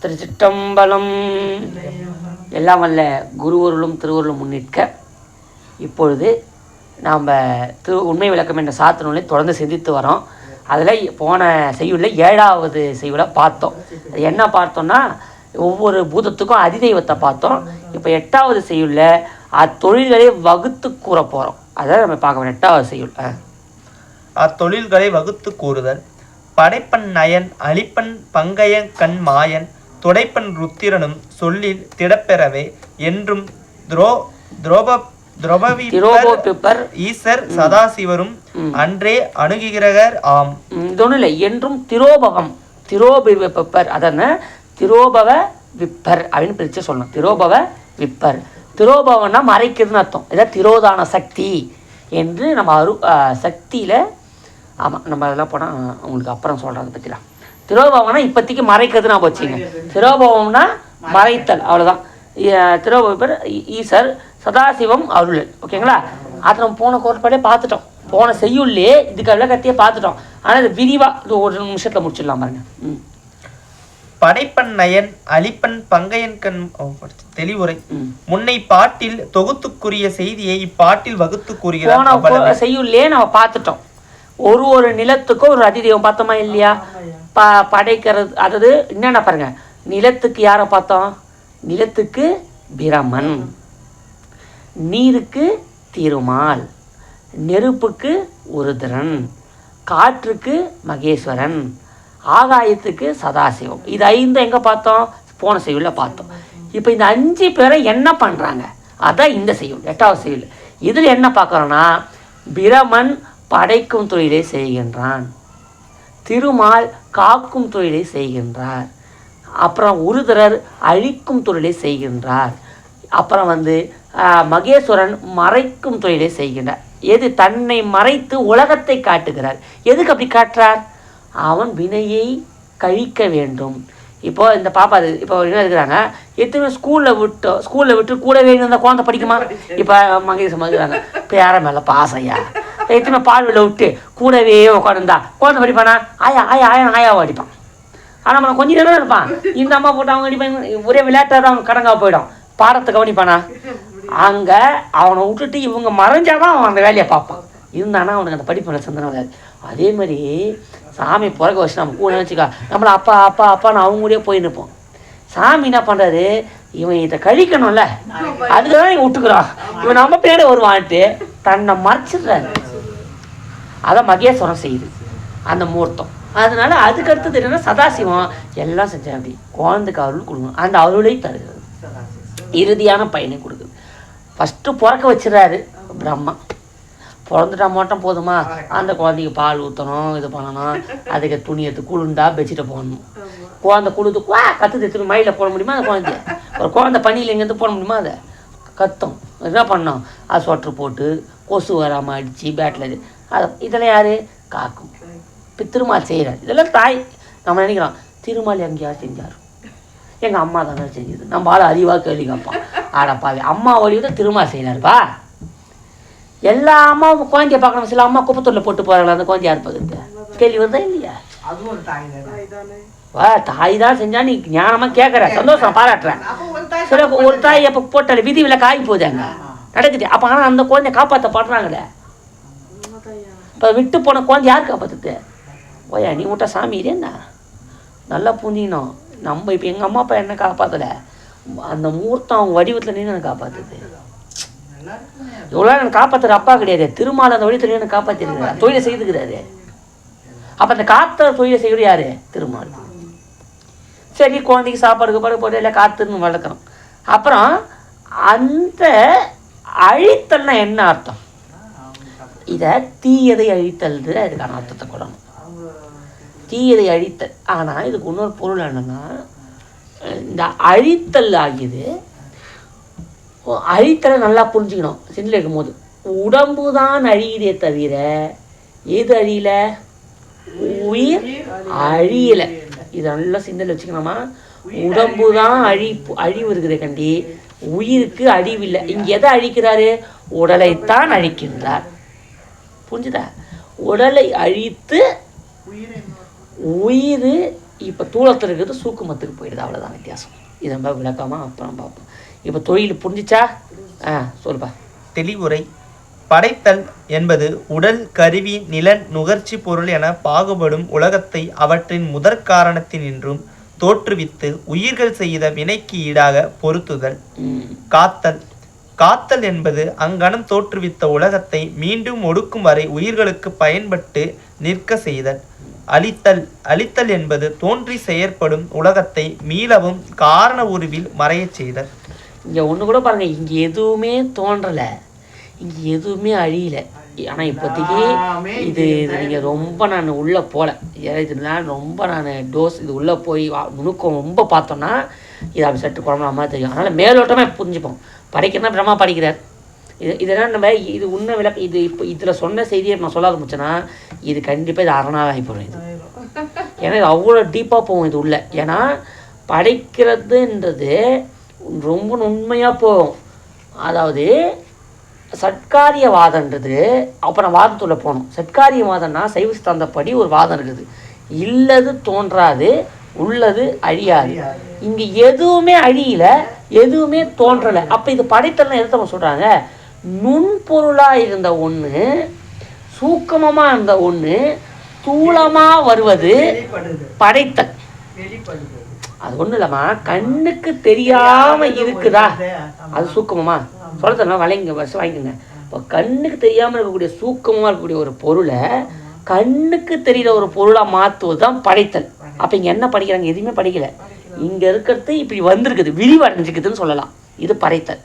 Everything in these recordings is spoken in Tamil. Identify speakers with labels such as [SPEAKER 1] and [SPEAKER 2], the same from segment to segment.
[SPEAKER 1] திருச்சிற்றம்பலம். எல்லாம் வல்ல குருவருளும் திருவருளும் முன்னிற்க இப்பொழுது நாம் உண்மை விளக்கம் என்ற சாத்து நூலை தொடர்ந்து சிந்தித்து வரோம். அதில் போன செய்யுளில் 7வது செய்யுளை பார்த்தோம். அது என்ன பார்த்தோம்னா, ஒவ்வொரு பூதத்துக்கும் அதிதெய்வத்தை பார்த்தோம். இப்போ 8வது செய்யுளில் அத்தொழில்களை வகுத்து கூற போகிறோம். அதை நம்ம பார்க்க வேணும். 8வது செய்யுள்
[SPEAKER 2] அத்தொழில்களை வகுத்து கூறுதல். படைப்பன் நயன் அழிப்பன் பங்கையன் கண் மாயன் துடைப்பன் ருத்திரனும் சொல்லில் திடப்பெறவே என்றும் ஈசர் சதாசிவரும் அன்றே அணுகுகிறவர் ஆம்.
[SPEAKER 1] இல்லை என்றும் திரோபவம் திரோபிப்பர் அதன திரோபவ விப்பர் அப்படின்னு பிரித்து சொல்லணும். திரோபவ விப்பர். திரோபவம்னா மறைக்கிறதுன்னு அர்த்தம். இதான் திரோதான சக்தி என்று நம்ம சக்தியில். ஆமாம், நம்ம அதெல்லாம் போனால் உங்களுக்கு அப்புறம் சொல்கிறேன் அதை பற்றிலாம். திரோபவம்னா இப்போதைக்கு மறைக்கிறதுனா வச்சுங்க. திரோபவம்னா மறைத்தல், அவ்வளோதான். திரோபவர் ஈசர் சதாசிவம் அருள். ஓகேங்களா? அதை நம்ம போன கோட்பாடே பார்த்துட்டோம். போன செய்யுள்ளே இதுக்கு விளக்கத்தையே பார்த்துட்டோம். ஆனால் இது விரிவாக ஒரு நிமிஷத்தில் முடிச்சிடலாம் பாருங்க.
[SPEAKER 2] படைப்பன் நயன் அழிப்பன் பங்கையன் கண் தெளிவுரை. முன்னை பாட்டில் தொகுத்துக்குரிய செய்தியை இப்பாட்டில் வகுத்து கூறுகிறார்.
[SPEAKER 1] போன செய்யுள்ளே நம்ம பார்த்துட்டோம். ஒரு நிலத்துக்கும் ஒரு அதிதெய்வம் பார்த்தோமா இல்லையா? படைக்கிறது. அதாவது என்னென்ன பாருங்க, நிலத்துக்கு யாரை பார்த்தோம்? நிலத்துக்கு பிரமன், நீருக்கு திருமால், நெருப்புக்கு உருதிரன், காற்றுக்கு மகேஸ்வரன், ஆகாயத்துக்கு சதாசிவம். இது 5 எங்கே பார்த்தோம்? போன செய்யுளில் பார்த்தோம். இப்போ இந்த 5 பேரை என்ன பண்ணுறாங்க? அதான் இந்த செய்யுள், 8வது செய்யுள். இதில் என்ன பார்க்குறோன்னா, பிரமன் படைக்கும் தொழிலை செய்கின்றான், திருமால் காக்கும் தொழிலை செய்கின்றார், அப்புறம் உருதரர் அழிக்கும் தொழிலை செய்கின்றார், அப்புறம் மகேஸ்வரன் மறைக்கும் தொழிலை செய்கின்றார். எது? தன்னை மறைத்து உலகத்தை காட்டுகிறார். எதுக்கு அப்படி காட்டுறார்? அவன் வினையை கழிக்க வேண்டும். இப்போ இந்த பாப்பா இப்போ என்ன இருக்கிறாங்க, எத்தனை ஸ்கூலில் விட்டு கூடவே இருந்த குழந்தை படிக்குமா? இப்போ மகேஸ்வரன் இருக்கிறாங்க, இப்போ யாரை மேலே பாசையா? எத்தனை பால்வில் விட்டு கூடவே உட்காந்துருந்தா குழந்தை படிப்பானா? ஆயா ஆயா ஆயா ஆயாவை அடிப்பான். ஆனால் நம்ம கொஞ்சம் நேரம் இருப்பான். இந்த அம்மா போட்டு அவங்க அடிப்பாங்க. ஒரே விளையாட்டாக தான் அவங்க கடங்காக போயிடும். பாடத்தை கவனிப்பானா? அங்கே அவனை விட்டுட்டு இவங்க மறைஞ்சாதான் அவன் அந்த வேலையை பார்ப்பான். இருந்தானா அவனுக்கு அந்த படிப்பு சந்தனம் வராது. அதே மாதிரி சாமி பிறக்க வச்சு நம்ம கூட நினச்சிக்கா, நம்மளை அப்பா அப்பா அப்பான்னு அவங்க கூடயே போய் நிற்போம். சாமி என்ன பண்ணுறாரு? இவன் இதை கழிக்கணும்ல, அதுக்கு தான் இவன் விட்டுக்கிறான். இவன் நம்ம பேரை வருவான்ட்டு தன்னை மறைச்சிடுறாரு. அதை மகேஸ்வரம் செய்யுது அந்த முகூர்த்தம். அதனால அதுக்கு அடுத்தது என்னன்னா, சதாசிவம் எல்லாம் செஞ்சேன். அப்படி குழந்தைக்கு அருள் கொடுக்கணும். அந்த அருளை தருகிறது, இறுதியான பயனை கொடுக்குது. ஃபஸ்ட்டு பிறக்க வச்சிடறாரு பிரம்மா. பிறந்துட்டா மட்டும் போதுமா? அந்த குழந்தைக்கு பால் ஊற்றணும், இது பண்ணணும், அதுக்கு துணி எடுத்து குளுண்டா பெட்ஷீட்டை போடணும். குழந்தை குளுத்து கற்று எடுத்துட்டு மயில போட முடியுமா? அந்த குழந்தைய ஒரு குழந்தை பனியில் எங்கேருந்து போட முடியுமா? அதை கத்தும். என்ன பண்ணோம்? அது சொட்டர் போட்டு கொசு வராமல் அடித்து பேட்டில் அது இதெல்லாம் யார் காக்கும்? இப்போ திருமால் செய்கிறார். இதெல்லாம் தாய். நம்ம நினைக்கிறோம் திருமால் எங்கேயாவது செஞ்சார், எங்கள் அம்மா தானே செஞ்சது. நம்ம ஆள் அறிவாக கேள்வி கேட்பான். ஆடப்பாவே, அம்மா வழியை தான் திருமால் செய்கிறாருப்பா. எல்லா அம்மாவும் குழந்தைய பார்க்கணும். சில அம்மா குப்பத்தூரில் போட்டு போகிறாங்களா, அந்த குழந்தைய இருப்பது கேள்வி வருதா இல்லையா? தாய் தான் செஞ்சா நீ ஞானமாக கேட்குற, சந்தோஷம் பாராட்டுறேன். சில ஒரு தாய் எப்போ போட்டால விதி விலை காய் போதாங்க நடக்குது. அப்போ ஆனால் அந்த குழந்தைய காப்பாற்றப்படுறாங்களே. இப்போ விட்டு போன குழந்தை யார் காப்பாற்றுது? ஓயா நீ விட்டா சாமி இது என்ன நல்லா புரிஞ்சிக்கணும். நம்ம இப்போ எங்கள் அம்மா அப்பா என்ன காப்பாற்றலை, அந்த முகூர்த்தம் அவங்க வடிவத்தில் நின்று எனக்கு காப்பாற்றுது. இவ்வளோ எனக்கு காப்பாற்றுற அப்பா கிடையாது. திருமால் அந்த வடிவத்தில் எனக்கு காப்பாற்றிருக்கிறார், தொழிலை செய்துக்கிறாரு. அப்போ அந்த காத்த தொழிலை செய்கிறது யார்? திருமால். சரி, குழந்தைக்கு சாப்பாடுக்கு பாடு போட்டு எல்லாம் காத்துன்னு வளர்க்குறோம். அப்புறம் அந்த அழித்தல்னா என்ன அர்த்தம்? இதை தீயதை அழித்தல், அதுக்கான அர்த்தத்தை கொள்ளணும். தீயதை அழித்தல். ஆனால் இதுக்கு இன்னொரு பொருள் என்னன்னா, இந்த அழித்தல் ஆகியது அழித்தலை நல்லா புரிஞ்சுக்கணும். சிந்தில் இருக்கும்போது உடம்பு தான் அழியுதே தவிர எது அழியல? உயிர் அழியலை. இதை நல்லா சிந்தனை வச்சுக்கணுமா? உடம்பு தான் அழிவு இருக்குது கண்டி, உயிருக்கு அழிவில்லை. இங்கே எதை அழிக்கிறாரு? உடலைத்தான் அழிக்கின்றார். புரிஞ்சுதா? உடலை அழித்து உயிர் இப்போ தூளத்தில் இருக்கிறது சூக்குமத்துக்கு போயிடுது, அவ்வளோதான் வித்தியாசம். இது ரொம்ப விளக்கமாக அப்புறம் பார்ப்போம். இப்போ தொழில் புரிஞ்சிச்சா? சொல்லுப்பா.
[SPEAKER 2] தெளிவுரை. படைத்தல் என்பது உடல், கருவி, நிலன், நுகர்ச்சி பொருள் என பாகுபடும் உலகத்தை அவற்றின் முதற் காரணத்தினின்றும் தோற்றுவித்து உயிர்கள் செய்த வினைக்கு ஈடாக பொருத்துதல். காத்தல். காத்தல் என்பது அங்கனம் தோற்றுவித்த உலகத்தை மீண்டும் ஒடுக்கும் வரை உயிர்களுக்கு பயன்பட்டு நிற்க செய்தல். அழித்தல். அழித்தல் என்பது தோன்றி செயற்படும் உலகத்தை மீளவும் காரண உருவில் மறையச் செய்தல்.
[SPEAKER 1] இங்கே ஒன்று கூட பாருங்கள், இங்கே எதுவுமே தோன்றலை, இங்கே எதுவுமே அழியல. ஆனால் இப்போதைக்கு இது நீங்கள் ரொம்ப நான் உள்ளே போகல, இதுனால ரொம்ப நான் டோஸ் இது உள்ளே போய் நுணுக்கம் ரொம்ப பார்த்தோன்னா இது அப்படி சட்டு குழம்புற தெரியும். அதனால் மேலோட்டமாக புரிஞ்சுப்போம். படிக்கிறனா பிரம்மா படிக்கிறார். இதெல்லாம் நம்ம இது உண்மை விளக்கு. இது இப்போ இதில் சொன்ன செய்தியை நான் சொல்ல ஆரம்பிச்சேன்னா இது கண்டிப்பாக இது அரணாக ஆகிப்படும். இது ஏன்னா இது அவ்வளோ டீப்பாக போகும் இது உள்ள. ஏன்னா படைக்கிறதுன்றது ரொம்ப உண்மையாக போகும். அதாவது சட்காரியவாதன்றது அப்புறம் வாதத்துள்ள போகணும். சட்காரியவாதம்னா சைவ சித்தாந்தப்படி ஒரு வாதம் இருக்குது, இல்லது தோன்றாது உள்ளது அழியாது. இங்கே எதுவுமே அழியல, எதுவுமே தோன்றலை. அப்போ இது படைத்தல்னு எதை சொல்கிறாங்க? நுண்பொருளாக இருந்த ஒன்று, சூக்கமமாக இருந்த ஒன்று தூளமாக வருவது படைத்தல். அது ஒன்றும் இல்லைம்மா, கண்ணுக்கு தெரியாமல் இருக்குதா அது சூக்கமமா சொல்ல வளைங்க வருஷம் வாங்கிக்கோங்க. இப்போ கண்ணுக்கு தெரியாமல் இருக்கக்கூடிய சூக்கமாக இருக்கக்கூடிய ஒரு பொருளை கண்ணுக்கு தெரிகிற ஒரு பொருளாக மாற்றுவது தான் படைத்தல். அப்போ இங்கே என்ன படிக்கிறாங்க? எதுவுமே படிக்கலை. இங்கே இருக்கிறது இப்படி வந்திருக்குது, விரிவடைஞ்சிக்குதுன்னு சொல்லலாம். இது படைத்தல்.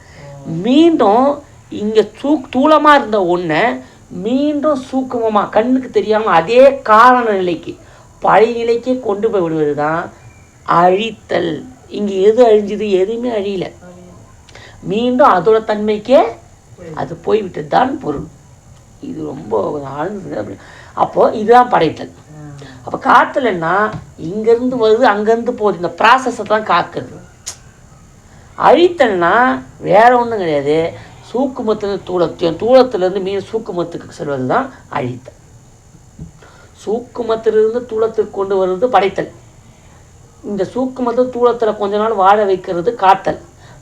[SPEAKER 1] மீண்டும் இங்கே தூளமாக இருந்த ஒன்றை மீண்டும் சூக்கமமாக கண்ணுக்கு தெரியாமல் அதே காரண நிலைக்கு பழைய நிலைக்கே கொண்டு போய் விடுவது தான் அழித்தல். இங்கே எது அழிஞ்சுது? எதுவுமே அழியல, மீண்டும் அதோட தன்மைக்கே அது போய்விட்டது தான் பொருள். இது ரொம்ப ஆழ்ந்து. அப்போது இதுதான் படைத்தல். அப்போ காத்தல்னா இங்கேருந்து வருது அங்கேருந்து போகுது, இந்த ப்ராசஸை தான் காக்குறது. அழித்தல்னா வேற ஒன்றும் கிடையாது, சூக்குமத்துலேருந்து தூளத்தையும் தூளத்துலேருந்து மீன் சூக்குமத்துக்கு செல்வது தான் அழித்தல். சூக்குமத்திலிருந்து தூளத்துக்கு கொண்டு வருவது படைத்தல். இந்த சூக்குமத்தை தூளத்தில் கொஞ்ச நாள் வாழ வைக்கிறது காத்தல்.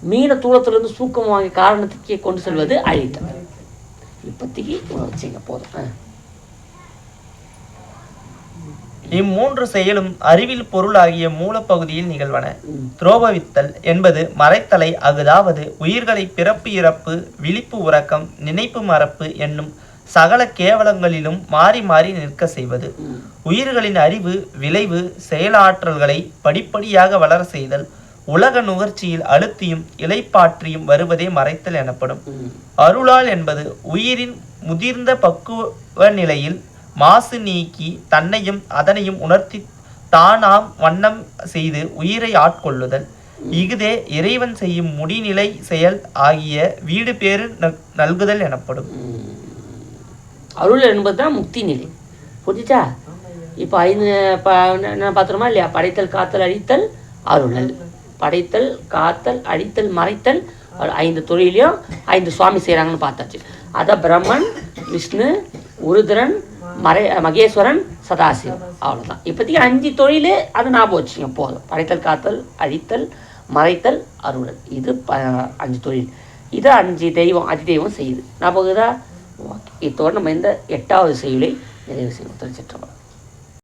[SPEAKER 1] மீனை தூளத்திலிருந்து சூக்கம் வாங்கி காரணத்துக்கே கொண்டு செல்வது அழித்தல். இப்போதைக்கு வச்சுங்க போதும்.
[SPEAKER 2] இம்மூன்று செயலும் அறிவில் பொருள் ஆகிய மூலப்பகுதியில் நிகழ்வன. துரோபவித்தல் என்பது மறைத்தலை, அதாவது உயிர்களை பிறப்பு இறப்பு, விழிப்பு உறக்கம், நினைப்பு மறப்பு என்னும் சகல கேவலங்களிலும் மாறி மாறி நிற்க செய்வது. உயிர்களின் அறிவு, விளைவு, செயலாற்றல்களை படிப்படியாக வளர செய்தல், உலக நுகர்ச்சியில் அழுத்தியும் இலைப்பாற்றியும் வருவதே மறைத்தல் எனப்படும். அருளால் என்பது உயிரின் முதிர்ந்த பக்குவ நிலையில் மாசு நீக்கி தன்னையும் அதனையும் உணர்த்தி தானாம் வண்ணம் செய்து உயிரை ஆட்கொள்ளுதல். இஃதே இறைவன் செய்யும் முடிநிலை செயல் ஆகிய வீடு பேறு நல்குதல் எனப்படும்.
[SPEAKER 1] அருள் என்பது தான் முக்தி நிலை. புரிஞ்சுச்சா? இப்போ 5 பார்த்துருமா இல்லையா? படைத்தல், காத்தல், அழித்தல், அருளல். படைத்தல், காத்தல், அழித்தல், மறைத்தல், 5 தொழிலையும் 5 சுவாமி செய்கிறாங்கன்னு பார்த்தாச்சு. அதான் பிரம்மன், விஷ்ணு, உருதிரன், மகேஸ்வரன், சதாசிவம். அவ்வளோதான். இப்போதைக்கு 5 தொழில் அது ஞாபகம் வச்சுங்க போதும். படைத்தல், காத்தல், அழித்தல், மறைத்தல், அருளல். இது 5 தொழில். இது 5 தெய்வம், அதிதெய்வம் செய்யுது. ஞாபகம் தான். ஓகே, இதோடு நம்ம இந்த 8வது செய்யுளை நிறைவு செய்வோம். திருச்சிற்றம்பலம்.